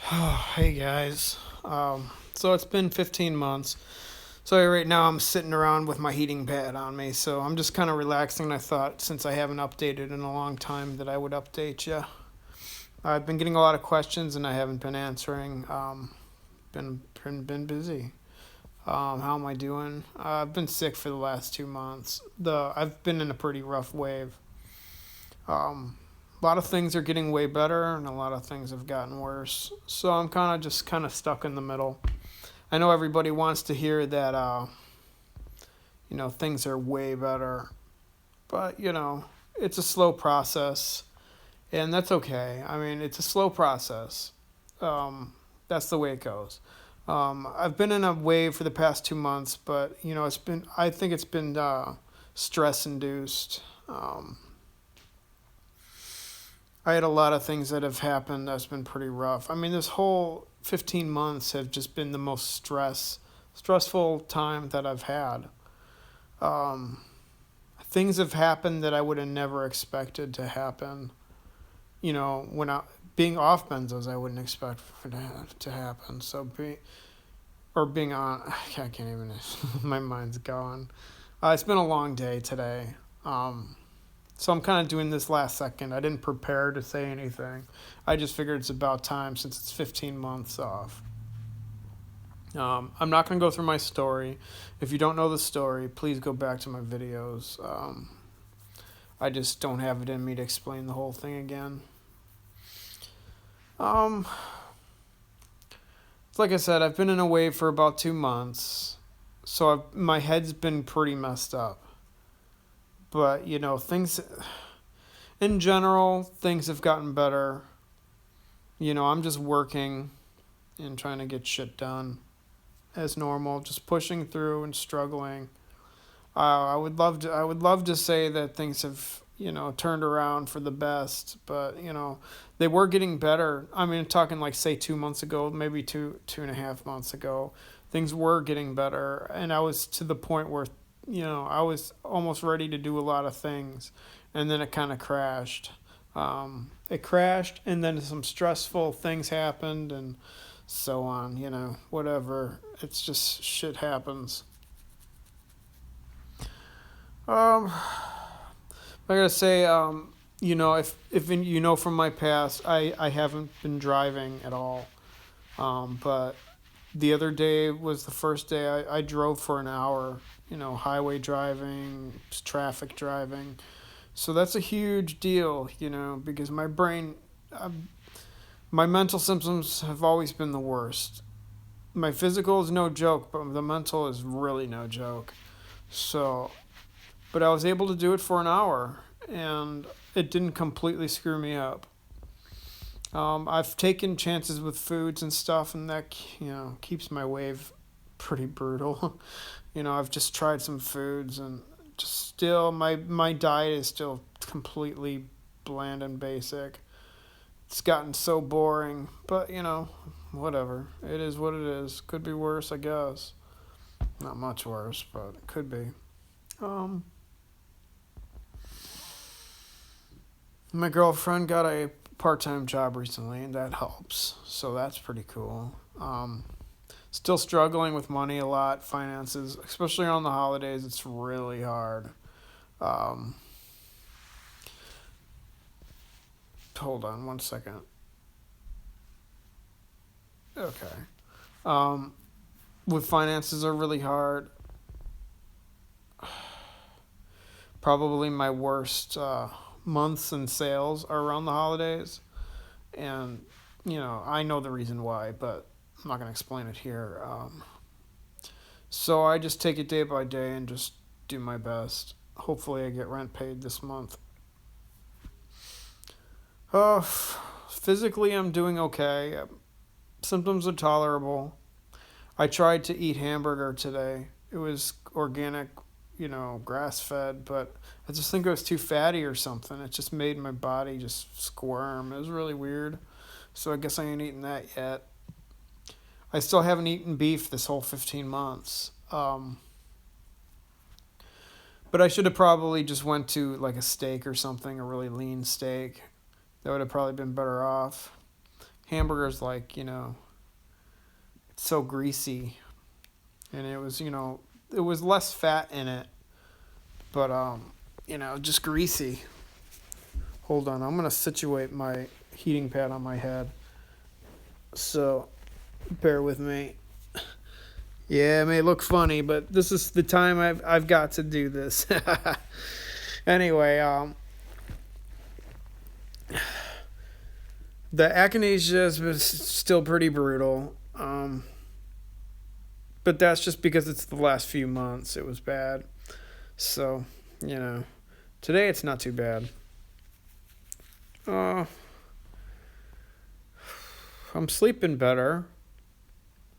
Hey guys. So it's been 15 months. So right now I'm sitting around with my heating pad on me. So I'm just kind of relaxing. I thought since I haven't updated in a long time that I would update you. I've been getting a lot of questions and I haven't been answering. Been busy. How am I doing? I've been sick for the last 2 months. I've been in a pretty rough wave. A lot of things are getting way better and a lot of things have gotten worse. So I'm kind of stuck in the middle. I know everybody wants to hear that things are way better, but it's a slow process and that's okay. I mean, it's a slow process. Um, that's the way it goes. I've been in a wave for the past 2 months, but I think it's been stress induced. I had a lot of things that have happened that's been pretty rough. I mean, this whole 15 months have just been the most stressful time that I've had. Um, Things have happened that I would have never expected to happen. When I being off benzos, I wouldn't expect for that to happen. Being on, I can't even. My mind's gone. It's been a long day today. So I'm kind of doing this last second. I didn't prepare to say anything. I just figured it's about time since it's 15 months off. I'm not going to go through my story. If you don't know the story, please go back to my videos. I just don't have it in me to explain the whole thing again. Um, like I said, I've been in a wave for about 2 months, so my head's been pretty messed up. But things in general, things have gotten better. I'm just working and trying to get shit done as normal, just pushing through and struggling. I would love to say that things have turned around for the best, but they were getting better. I mean, talking like say 2 months ago, maybe 2.5 months ago, things were getting better, and I was to the point where I was almost ready to do a lot of things, and then it kind of crashed. It crashed, and then some stressful things happened, and so on. Whatever. It's just shit happens. Um, I gotta say, if from my past, I haven't been driving at all. But the other day was the first day I drove for an hour. Highway driving, traffic driving. So that's a huge deal. Because my mental symptoms have always been the worst. My physical is no joke, but the mental is really no joke. So, but I was able to do it for an hour, and it didn't completely screw me up. I've taken chances with foods and stuff, and that keeps my wave pretty brutal. I've just tried some foods, and just still my diet is still completely bland and basic. It's gotten so boring, but whatever. It is what it is. Could be worse, I guess. Not much worse, but it could be. Um, my girlfriend got a part-time job recently, and that helps. So that's pretty cool. Still struggling with money a lot, finances, especially on the holidays. It's really hard. Um, Hold on one second. Okay. Um, with finances are really hard. Probably my worst months in sales are around the holidays, and I know the reason why, but I'm not gonna explain it here. So I just take it day by day and just do my best. Hopefully, I get rent paid this month. Physically, I'm doing okay. Symptoms are tolerable. I tried to eat hamburger today. It was organic, grass fed, but I just think it was too fatty or something. It just made my body just squirm. It was really weird. So I guess I ain't eating that yet. I still haven't eaten beef this whole 15 months. But I should have probably just went to like a steak or something, a really lean steak. That would have probably been better off. hamburger's like, it's so greasy, and it was, it was less fat in it, but just greasy. Hold on, I'm gonna situate my heating pad on my head. So, bear with me. Yeah, it may look funny, but this is the time I've got to do this. Anyway, the echinacea is still pretty brutal. But that's just because it's the last few months. It was bad. So, today it's not too bad. I'm sleeping better.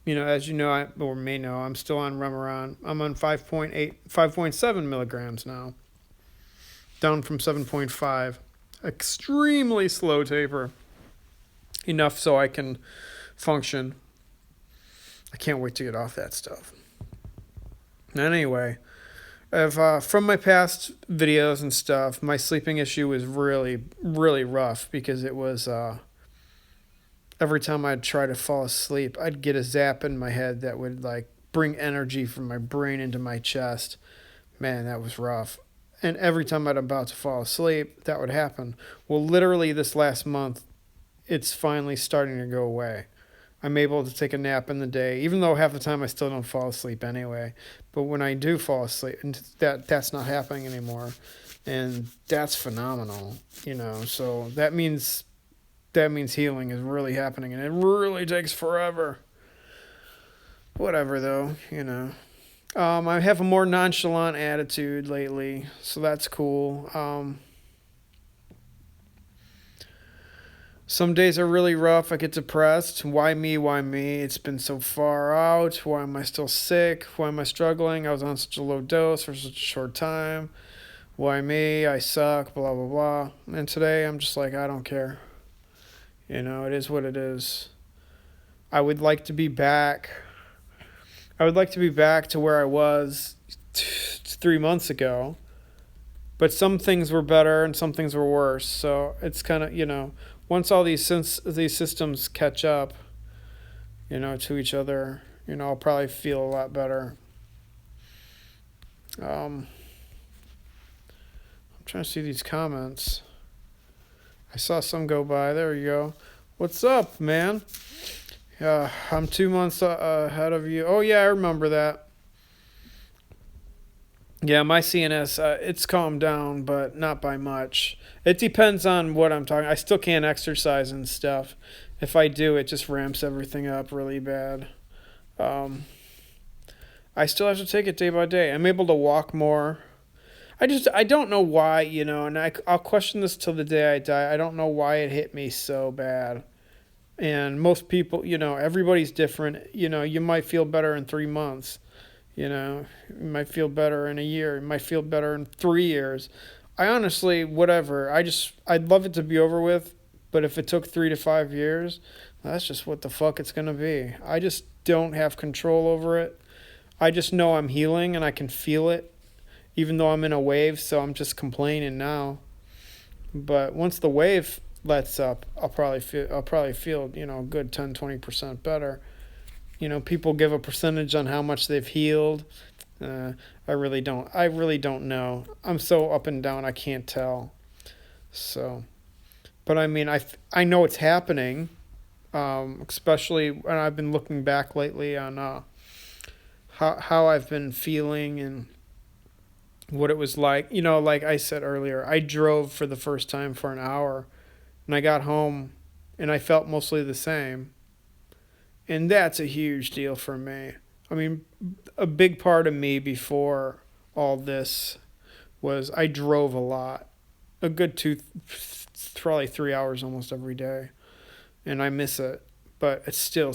As you know, or may know, I'm still on Remeron. I'm on 5.7 milligrams now. Down from 7.5. Extremely slow taper. Enough so I can function. I can't wait to get off that stuff. Anyway, from my past videos and stuff, my sleeping issue was really, really rough because it was every time I'd try to fall asleep, I'd get a zap in my head that would bring energy from my brain into my chest. Man, that was rough. And every time I'd about to fall asleep, that would happen. Well, literally this last month, it's finally starting to go away. I'm able to take a nap in the day, even though half the time I still don't fall asleep anyway. But when I do fall asleep, and that's not happening anymore, and that's phenomenal, So that means healing is really happening, and it really takes forever. Whatever, though, I have a more nonchalant attitude lately, so that's cool. Some days are really rough. I get depressed. Why me? Why me? It's been so far out. Why am I still sick? Why am I struggling? I was on such a low dose for such a short time. Why me? I suck, blah, blah, blah. And today I'm just like, I don't care. It is what it is. I would like to be back. I would like to be back to where I was 3 months ago. But some things were better and some things were worse. So it's kind of, once all these systems catch up, to each other, I'll probably feel a lot better. I'm trying to see these comments. I saw some go by. There you go. What's up, man? I'm 2 months ahead of you. Oh, yeah, I remember that. Yeah, my CNS, it's calmed down, but not by much. It depends on what I'm talking. I still can't exercise and stuff. If I do, it just ramps everything up really bad. I still have to take it day by day. I'm able to walk more. I don't know why, and I'll question this till the day I die. I don't know why it hit me so bad. And most people, everybody's different. You might feel better in 3 months. You might feel better in a year. You might feel better in 3 years. I honestly, whatever. I'd love it to be over with, but if it took 3 to 5 years, that's just what the fuck it's going to be. I just don't have control over it. I just know I'm healing and I can feel it, even though I'm in a wave, so I'm just complaining now. But once the wave lets up, I'll probably feel, a good 10-20% better. People give a percentage on how much they've healed. I really don't know. I'm so up and down, I can't tell. So, but I mean, I know it's happening, especially when I've been looking back lately on how I've been feeling and what it was like. Like I said earlier, I drove for the first time for an hour, and I got home, and I felt mostly the same. And that's a huge deal for me. I mean, a big part of me before all this was I drove a lot. A good probably 3 hours almost every day. And I miss it. But it's still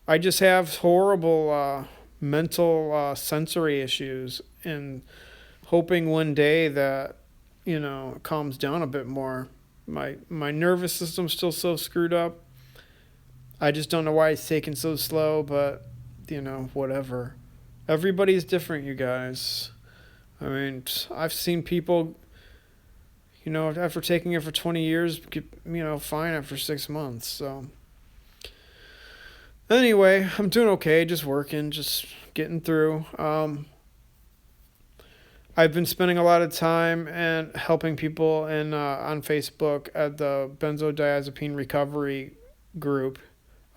I just have horrible mental sensory issues, and hoping one day that, it calms down a bit more. My nervous system's still so screwed up. I just don't know why it's taking so slow, but, whatever. Everybody's different, you guys. I mean, I've seen people, after taking it for 20 years, fine after 6 months. So anyway, I'm doing okay, just working, just getting through. I've been spending a lot of time and helping people on Facebook at the benzodiazepine recovery group.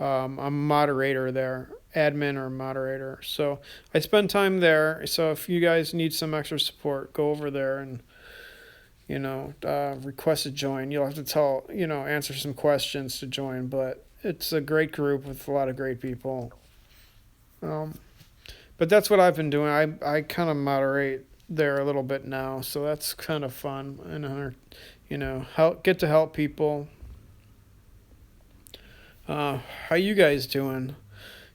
I'm a moderator there, admin or moderator. So I spend time there. So if you guys need some extra support, go over there and request to join. You'll have to answer some questions to join, but it's a great group with a lot of great people. But that's what I've been doing. I kind of moderate there a little bit now, so that's kind of fun and get to help people. How you guys doing?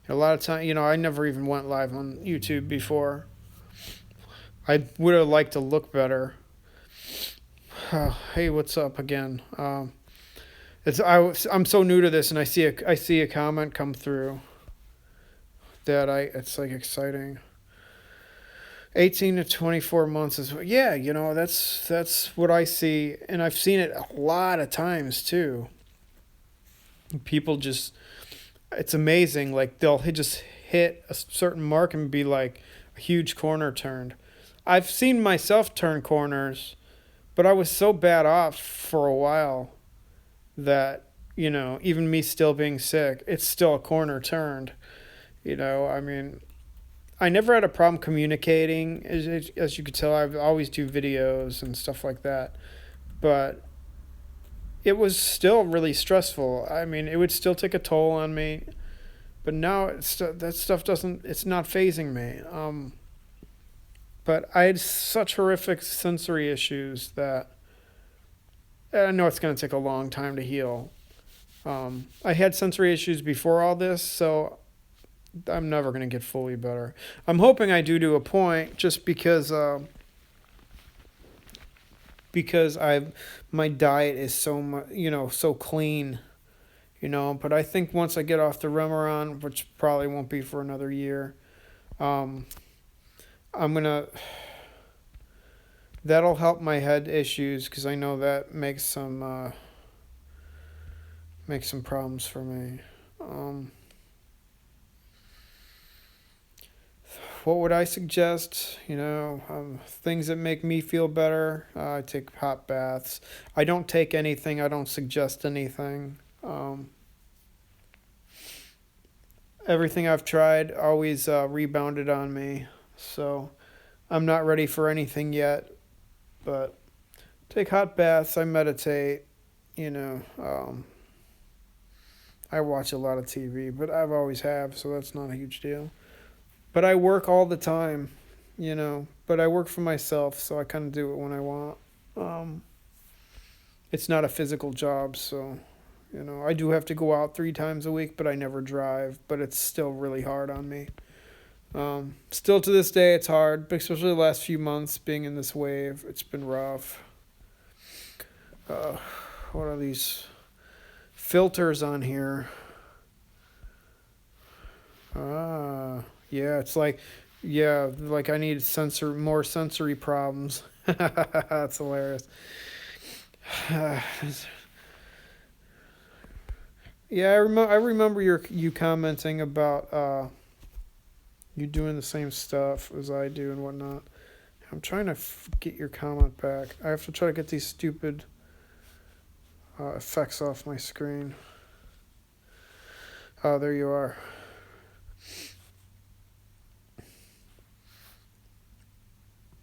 A lot of time, I never even went live on YouTube before. I would have liked to look better. Hey, what's up again? I'm so new to this, and I see a comment come through that it's like exciting. 18 to 24 months is that's what I see, and I've seen it a lot of times too. People it's amazing. Like they'll just hit a certain mark and be like a huge corner turned. I've seen myself turn corners, but I was so bad off for a while that, even me still being sick, it's still a corner turned. I mean, I never had a problem communicating. As you could tell, I always do videos and stuff like that. But it was still really stressful. I mean, it would still take a toll on me. But now that stuff it's not phasing me. But I had such horrific sensory issues that I know it's going to take a long time to heal. I had sensory issues before all this, so I'm never going to get fully better. I'm hoping I do to a point, just because my diet is so much, so clean, but I think once I get off the Remeron, which probably won't be for another year, that'll help my head issues, because I know that makes some problems for me. What would I suggest? Things that make me feel better. I take hot baths. I don't take anything. I don't suggest anything. Everything I've tried always rebounded on me. So I'm not ready for anything yet. But take hot baths. I meditate. I watch a lot of TV, but I've always have, so that's not a huge deal. But I work all the time, but I work for myself, so I kind of do it when I want. It's not a physical job, so, I do have to go out 3 times a week, but I never drive, but it's still really hard on me. Still to this day, it's hard, especially the last few months being in this wave. It's been rough. What are these filters on here? Yeah, it's like I need more sensory problems. That's hilarious. Yeah, I remember you commenting about you doing the same stuff as I do and whatnot. I'm trying to get your comment back. I have to try to get these stupid effects off my screen. Oh, there you are.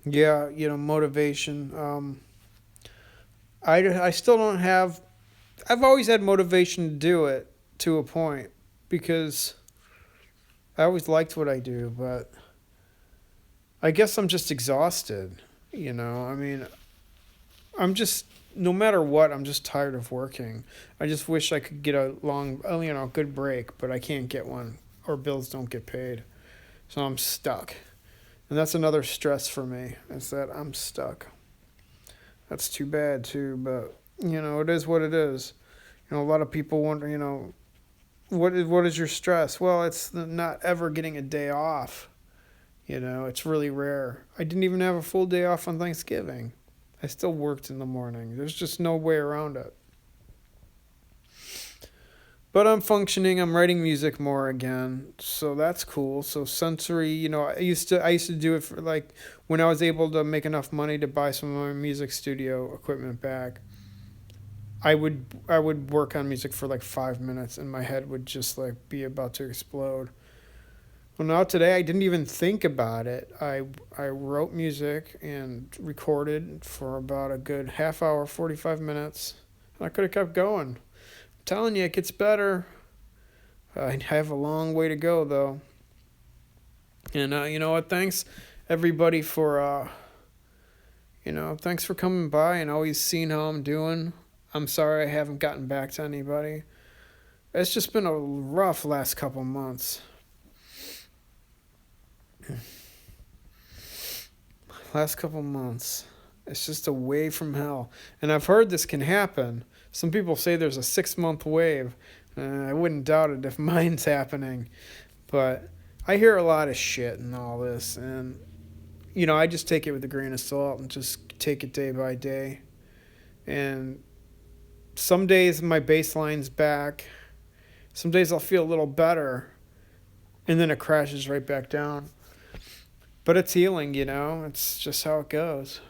Yeah, motivation. I still don't have. I've always had motivation to do it to a point, because I always liked what I do, but I guess I'm just exhausted. I mean, I'm just, no matter what, I'm just tired of working. I just wish I could get a good break, but I can't get one, or bills don't get paid. So I'm stuck. And that's another stress for me, is that I'm stuck. That's too bad too, but it is what it is. A lot of people wonder, what is your stress? Well, it's not ever getting a day off. It's really rare. I didn't even have a full day off on Thanksgiving. I still worked in the morning. There's just no way around it. But I'm functioning. I'm writing music more again, so that's cool. So sensory, I used to do it for like when I was able to make enough money to buy some of my music studio equipment back. I would work on music for like 5 minutes, and my head would just like be about to explode. Well, now today I didn't even think about it. I wrote music and recorded for about a good half hour, 45 minutes. I could have kept going. I'm telling you, it gets better. I have a long way to go though. And you know what? Thanks everybody for thanks for coming by and always seeing how I'm doing. I'm sorry I haven't gotten back to anybody. It's just been a rough last couple months. Last couple months. It's just a wave from hell. And I've heard this can happen. Some people say there's a 6 month wave. I wouldn't doubt it if mine's happening. But I hear a lot of shit and all this. And, I just take it with a grain of salt and just take it day by day. And some days my baseline's back. Some days I'll feel a little better. And then it crashes right back down. But it's healing, It's just how it goes.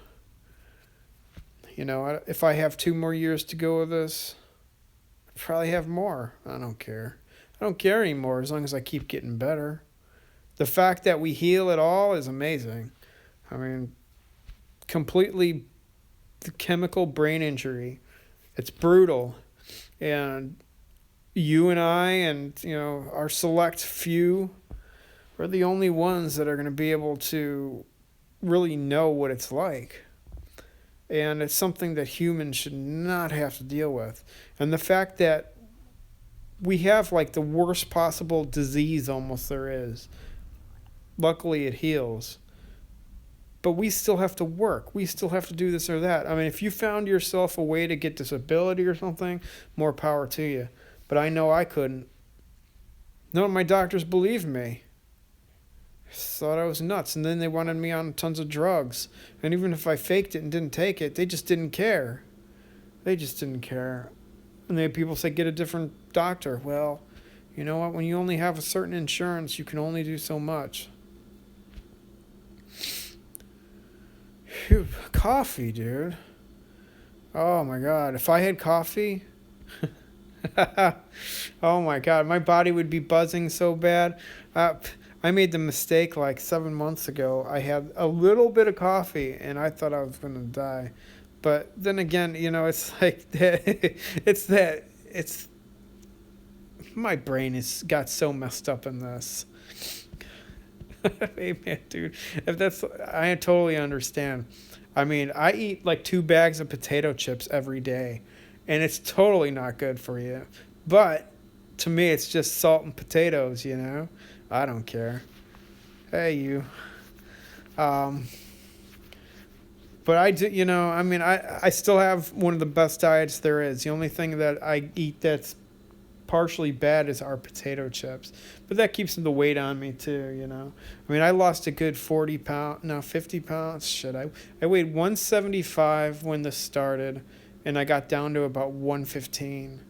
If I have 2 more years to go with this, I probably have more. I don't care. I don't care anymore as long as I keep getting better. The fact that we heal at all is amazing. I mean, completely the chemical brain injury. It's brutal. And you and I and, our select few are the only ones that are going to be able to really know what it's like. And it's something that humans should not have to deal with. And the fact that we have like the worst possible disease almost there is. Luckily it heals. But we still have to work. We still have to do this or that. I mean, if you found yourself a way to get disability or something, more power to you. But I know I couldn't. None of my doctors believed me. Thought I was nuts, and then they wanted me on tons of drugs. And even if I faked it and didn't take it, they just didn't care. They just didn't care. And they had people say, get a different doctor. Well, you know what? When you only have a certain insurance, you can only do so much. Phew, coffee, dude. Oh my God. If I had coffee, oh my God, my body would be buzzing so bad. I made the mistake like 7 months ago. I had a little bit of coffee and I thought I was going to die. But then again, it's like that. It's my brain has got so messed up in this. Hey man, dude, I totally understand. I mean, I eat like 2 bags of potato chips every day and it's totally not good for you. But to me, it's just salt and potatoes, I don't care. Hey, you. But I do, I still have one of the best diets there is. The only thing that I eat that's partially bad is our potato chips. But that keeps the weight on me too, I mean, I lost a good 50 pounds. Shit, I weighed 175 when this started, and I got down to about 115.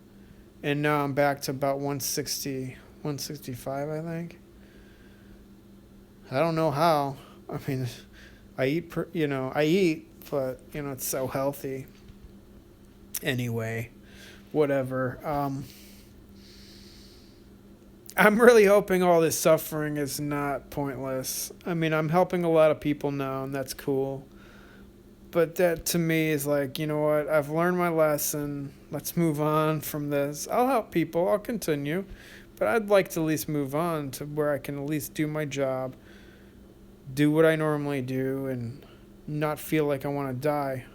And now I'm back to about 160, 165, I think. I don't know how. I mean, I eat, but, it's so healthy. Anyway, whatever. I'm really hoping all this suffering is not pointless. I mean, I'm helping a lot of people now, and that's cool. But that to me is like, you know what? I've learned my lesson. Let's move on from this. I'll help people. I'll continue. But I'd like to at least move on to where I can at least do my job, do what I normally do, and not feel like I want to die.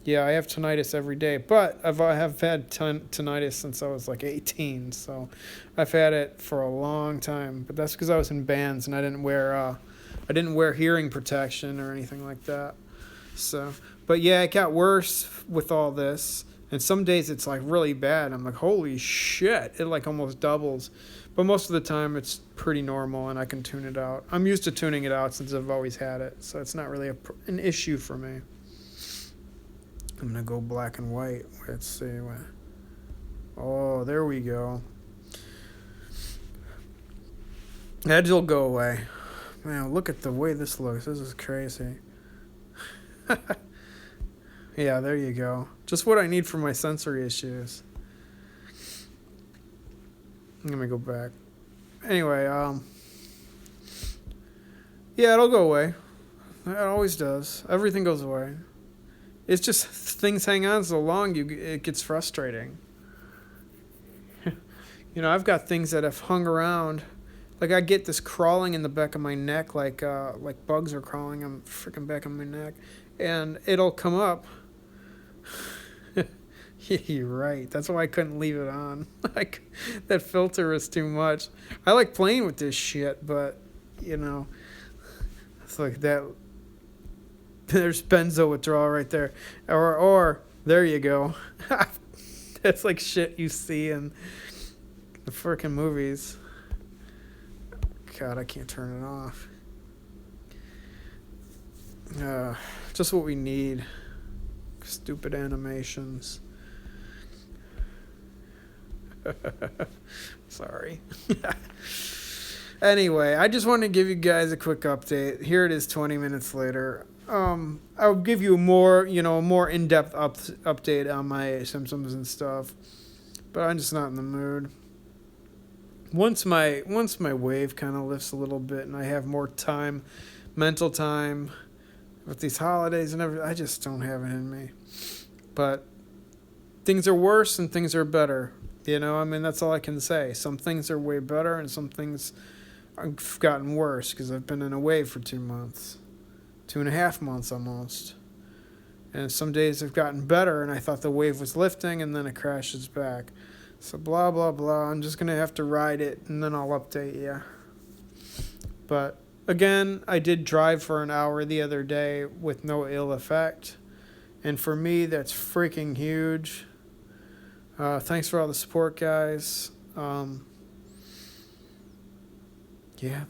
Yeah, I have tinnitus every day, but I have had tinnitus since I was like 18, so I've had it for a long time. But that's because I was in bands and I didn't wear hearing protection or anything like that. So, but yeah, it got worse with all this, and some days it's like really bad. I'm like, holy shit, it like almost doubles. But most of the time it's pretty normal and I can tune it out. I'm used to tuning it out since I've always had it, so it's not really an issue for me. I'm gonna go black and white. Let's see. Oh, there we go. Edge'll go away. Man, look at the way this looks. This is crazy. Yeah, there you go. Just what I need for my sensory issues. Let me go back. Anyway, yeah, it'll go away. It always does. Everything goes away. It's just things hang on so long, it gets frustrating. I've got things that have hung around. Like I get this crawling in the back of my neck, like bugs are crawling on the freaking back of my neck, and it'll come up. You're right. That's why I couldn't leave it on. Like that filter is too much. I like playing with this shit, but it's like that. There's benzo withdrawal right there, or there you go. That's like shit you see in the freaking movies. God, I can't turn it off. Just what we need. Stupid animations. Sorry. Anyway, I just wanted to give you guys a quick update. Here it is 20 minutes later. I'll give you a more in-depth update on my symptoms and stuff. But I'm just not in the mood. Once my wave kind of lifts a little bit and I have more time, mental time with these holidays and everything, I just don't have it in me. But things are worse and things are better. That's all I can say. Some things are way better and some things have gotten worse because I've been in a wave for 2 months. 2.5 months almost. And some days have gotten better and I thought the wave was lifting and then it crashes back. So blah, blah, blah. I'm just going to have to ride it and then I'll update you. But again, I did drive for an hour the other day with no ill effect. And for me, that's freaking huge. Thanks for all the support, guys. Yeah,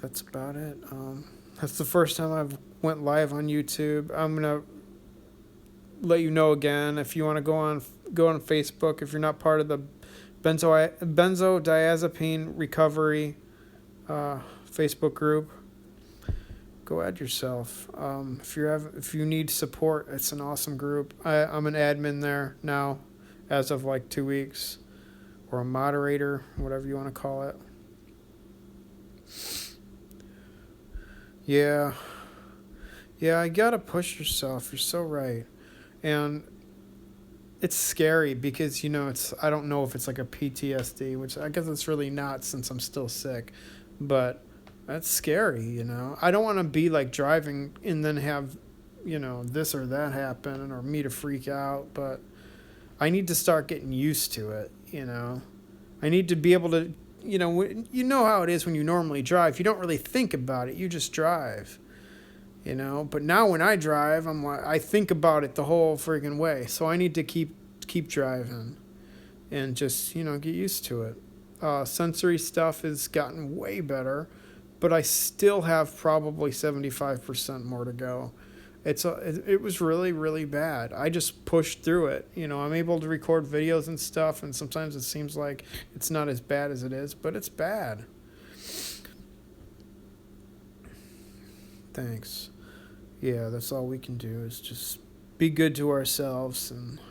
that's about it. That's the first time I've went live on YouTube. I'm going to let you know again if you want to go on Facebook. If you're not part of the benzodiazepine recovery Facebook group, go add yourself. If you need support, it's an awesome group. I'm an admin there now as of like 2 weeks, or a moderator, whatever you want to call it. Yeah, I gotta push yourself. You're so right. And it's scary because, I don't know if it's like a PTSD, which I guess it's really not since I'm still sick. But that's scary, I don't want to be like driving and then have, this or that happen or me to freak out. But I need to start getting used to it, I need to be able to, you know how it is when you normally drive. You don't really think about it. You just drive. But now when I drive, I think about it the whole friggin' way. So I need to keep driving and just, get used to it. Sensory stuff has gotten way better, but I still have probably 75% more to go. It was really, really bad. I just pushed through it. I'm able to record videos and stuff, and sometimes it seems like it's not as bad as it is, but it's bad. Thanks. Yeah, that's all we can do is just be good to ourselves and,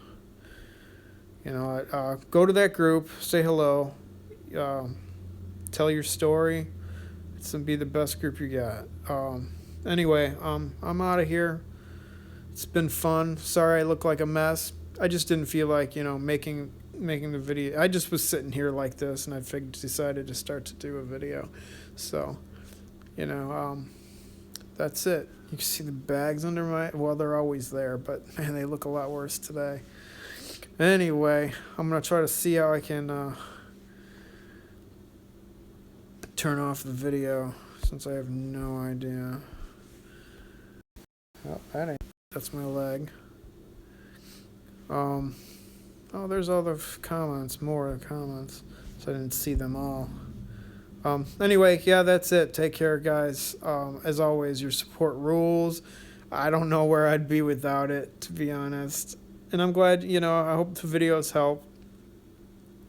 go to that group, say hello, tell your story. It's going to be the best group you got. Anyway, I'm out of here. It's been fun. Sorry I look like a mess. I just didn't feel like, making the video. I just was sitting here like this, and I decided to start to do a video. So, that's it. You can see the bags under they're always there, but man, they look a lot worse today. Anyway, I'm going to try to see how I can turn off the video since I have no idea. Oh, that's my leg. There's all the comments, more of the comments, so I didn't see them all. Anyway, yeah, that's it. Take care, guys. As always, your support rules. I don't know where I'd be without it, to be honest. And I'm glad, I hope the videos help.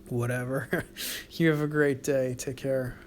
Whatever. You have a great day. Take care.